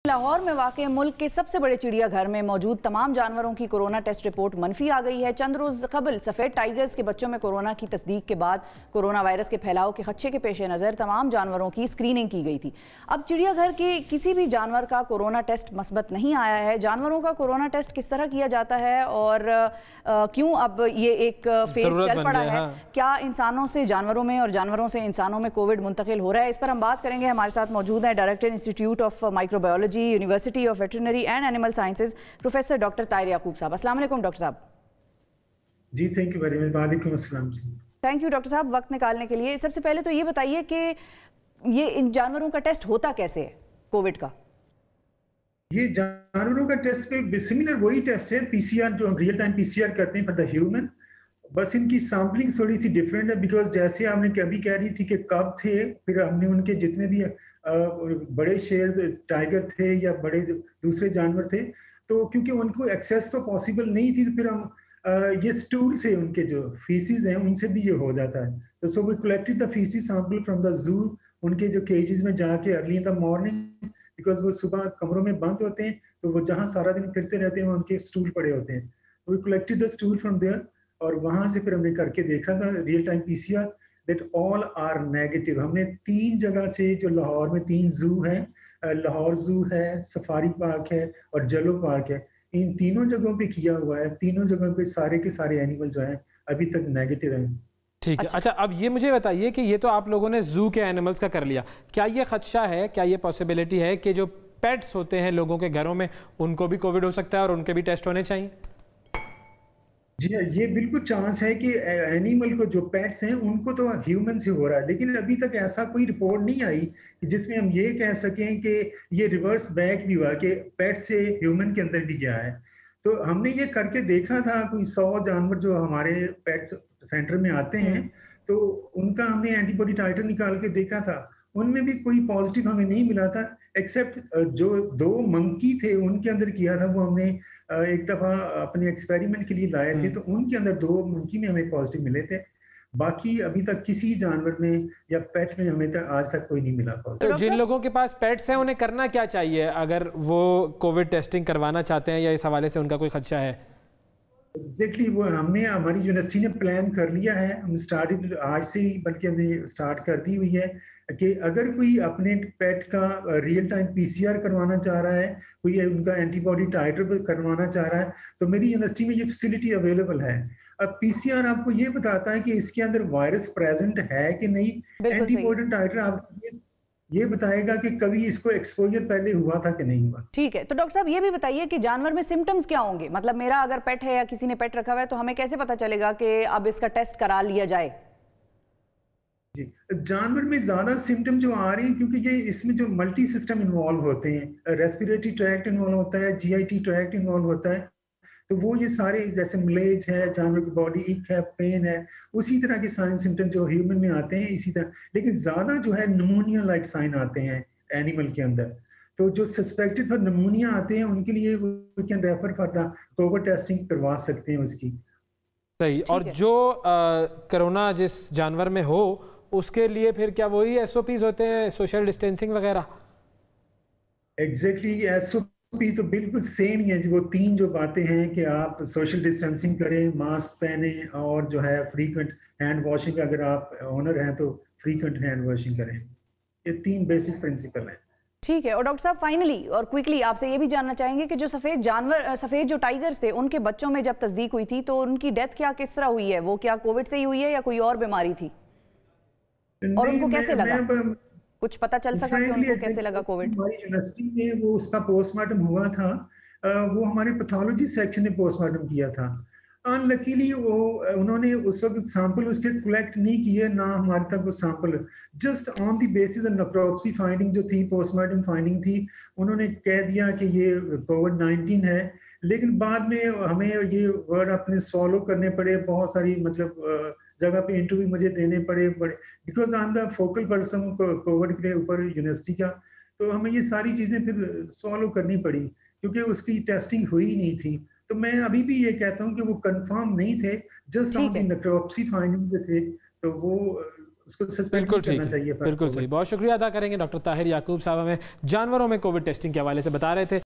लाहौर में वाक़ मुल्क के सबसे बड़े चिड़ियाघर में मौजूद तमाम जानवरों की कोरोना टेस्ट रिपोर्ट मनफी आ गई है। चंद रोज़ कबल सफ़ेद टाइगर्स के बच्चों में कोरोना की तस्दीक के बाद कोरोना वायरस के फैलाव के खदशे के पेश नज़र तमाम जानवरों की स्क्रीनिंग की गई थी। अब चिड़ियाघर के किसी भी जानवर का कोरोना टेस्ट मस्बत नहीं आया है। जानवरों का कोरोना टेस्ट किस तरह किया जाता है और क्यों अब ये एक फेज चल पड़ा है, क्या इंसानों से जानवरों में और जानवरों से इंसानों में कोविड मुंतकिल हो रहा है, इस पर हम बात करेंगे। हमारे साथ मौजूद है director institute of microbiology, university of veterinary and animal sciences, professor doctor Tahir Yaqoob साहब। अस्सलाम वालेकुम डॉक्टर साहब। जी थैंक यू वेरी मच। वालेकुम अस्सलाम जी। थैंक यू डॉक्टर साहब वक्त निकालने के लिए। सबसे पहले तो ये बताइए कि ये इन जानवरों का टेस्ट होता कैसे है कोविड का? ये जानवरों का टेस्ट पे सिमिलर वही टेस्ट है पीसीआर, जो हम रियल टाइम पीसीआर करते हैं फॉर द ह्यूमन। बस इनकी सैम्पलिंग थोड़ी सी डिफरेंट है, बिकॉज जैसे आपने कभी कह रही थी कि कब थे, फिर हमने उनके जितने भी बड़े शेर टाइगर थे या बड़े दूसरे जानवर थे, तो क्योंकि उनको एक्सेस तो पॉसिबल नहीं थी, तो फिर हम ये स्टूल से उनके जो फीसिस हैं उनसे भी ये हो जाता है। तो so we collected the feces sample from the zoo, उनके जो केजेस में जाके early in the morning, because वो सुबह कमरों में बंद होते हैं, तो वो जहाँ सारा दिन फिरते रहते हैं वहाँ उनके स्टूल पड़े होते हैं। We collected the stool from there, और वहां से फिर हमने करके देखा था real time PCR that all are negative. हमने 3 जगह से, जो लाहौर में 3 जू हैं, लाहौर जू है, सफारी पार्क है और जलो पार्क है, इन तीनों जगहों पे किया हुआ है। तीनों जगहों पे सारे के सारे एनिमल जो हैं अभी तक नेगेटिव हैं। ठीक है। अच्छा, अब ये मुझे बताइए कि ये तो आप लोगों ने जू के एनिमल्स का कर लिया, क्या ये खदशा है, क्या ये पॉसिबिलिटी है कि जो पेट्स होते हैं लोगों के घरों में उनको भी कोविड हो सकता है और उनके भी टेस्ट होने चाहिए? जी हाँ, ये बिल्कुल चांस है कि एनिमल को, जो पेट्स हैं उनको तो ह्यूमन से हो रहा है, लेकिन अभी तक ऐसा कोई रिपोर्ट नहीं आई कि जिसमें हम ये कह सकें कि ये रिवर्स बैक भी हुआ कि पेट से ह्यूमन के अंदर भी गया है। तो हमने ये करके देखा था, कोई 100 जानवर जो हमारे पेट्स सेंटर में आते हैं, तो उनका हमने एंटीबॉडी टाइटर निकाल के देखा था, उनमें भी कोई पॉजिटिव हमें नहीं मिला था, एक्सेप्ट जो 2 मंकी थे उनके अंदर किया था। वो हमने एक दफा अपने एक्सपेरिमेंट के लिए लाए थे, तो उनके अंदर 2 मंकी में हमें पॉजिटिव मिले थे। बाकी अभी तक किसी जानवर में या पेट में हमें आज तक कोई नहीं मिला। तो जिन लोगों के पास पेट्स हैं उन्हें करना क्या चाहिए अगर वो कोविड टेस्टिंग करवाना चाहते हैं, या इस हवाले से उनका कोई खदशा है? एग्जैक्टली वो हमने, हमारी यूनिवर्सिटी ने प्लान कर लिया है, हम स्टार्टेड आज से ही, बल्कि हमने स्टार्ट कर दी हुई है कि अगर कोई अपने पेट का रियल टाइम पीसीआर करवाना चाह रहा है, कोई उनका एंटीबॉडी टाइटर करवाना चाह रहा है, तो मेरी यूनिवर्सिटी में ये फैसिलिटी अवेलेबल है। अब पीसीआर आपको ये बताता है कि इसके अंदर वायरस प्रेजेंट है कि नहीं, एंटीबॉडी टाइटर आपको ये बताएगा कि कभी इसको एक्सपोजर पहले हुआ था कि नहीं हुआ। ठीक है, तो डॉक्टर साहब ये भी बताइए कि जानवर में सिम्टम्स क्या होंगे? मतलब मेरा अगर पेट है या किसी ने पेट रखा हुआ है, तो हमें कैसे पता चलेगा कि अब इसका टेस्ट करा लिया जाए? जी, जानवर में ज्यादा सिम्टम जो आ रहे हैं, क्योंकि ये इसमें जो मल्टी सिस्टम इन्वॉल्व होते हैं, रेस्पिरेटरी ट्रैक्ट इन्वॉल्व होता है, जीआईटी ट्रैक्ट इन्वॉल्व होता है, तो वो ये सारे, जैसे मलेज है, जानवर की बॉडी इक है, पेन है, उसी तरह के साइन सिम्टम जो ह्यूमन में आते हैं इसी तरह, लेकिन ज्यादा जो है निमोनिया लाइक साइन आते हैं एनिमल के अंदर। तो जो सस्पेक्टेड फॉर निमोनिया आते हैं उनके लिए we can refer for the covid testing करवा सकते हैं उसकी। सही। और जो कोरोना जिस जानवर में हो उसके लिए फिर क्या वही एसओपीज होते हैं, सोशल डिस्टेंसिंग वगैरह? एग्जैक्टली, एसओपी तो बिल्कुल सेम ही है जी। वो 3 जो बातें हैं कि आप सोशल डिस्टेंसिंग करें, मास्क पहने, और जो है फ्रीक्वेंट हैंड वॉशिंग, अगर आप ओनर हैं तो फ्रीक्वेंट हैंड वॉशिंग करें। ये 3 बेसिक प्रिंसिपल हैं। ठीक है। और डॉक्टर साहब फाइनली और क्विकली आपसे ये भी जानना चाहेंगे कि जो सफेद जो टाइगर्स थे उनके बच्चों में जब तस्दीक हुई थी तो उनकी डेथ क्या किस तरह हुई है? वो क्या कोविड से ही हुई है या कोई और बीमारी थी? और उनको कैसे लगा, कुछ पता चल सका कि उनको कैसे लगा कोविड? हमारी यूनिवर्सिटी में वो उसका पोस्टमार्टम हुआ था, वो हमारे पैथोलॉजी सेक्शन ने पोस्टमार्टम किया था। अनलकीली वो उन्होंने उस वक्त सैंपल उसके कलेक्ट नहीं किए, ना हमारे तक वो sample, just on the basis of necropsy finding जो थी, पोस्टमार्टम फाइंडिंग थी, उन्होंने कह दिया कि ये कोविड-19 है। लेकिन बाद में हमें ये वर्ड अपने सॉल्व करने पड़े, बहुत सारी मतलब जगह पे इंटरव्यू मुझे देने पड़े, because I am the focal person Covid के ऊपर यूनिवर्सिटी का, तो हमें ये सारी चीजें फिर सॉल्व करनी पड़ी क्योंकि उसकी टेस्टिंग हुई नहीं थी। तो मैं अभी भी ये कहता हूँ कि वो कंफर्म नहीं थे, just on the necropsy finding जो थे, तो वो उसको सस्पेंड बिल्कुल करना ठीक चाहिए। है, बिल्कुल सही। बहुत शुक्रिया अदा करेंगे डॉक्टर ताहिर याकूब साहब, हमें जानवरों में कोविड टेस्टिंग के हवाले से बता रहे थे।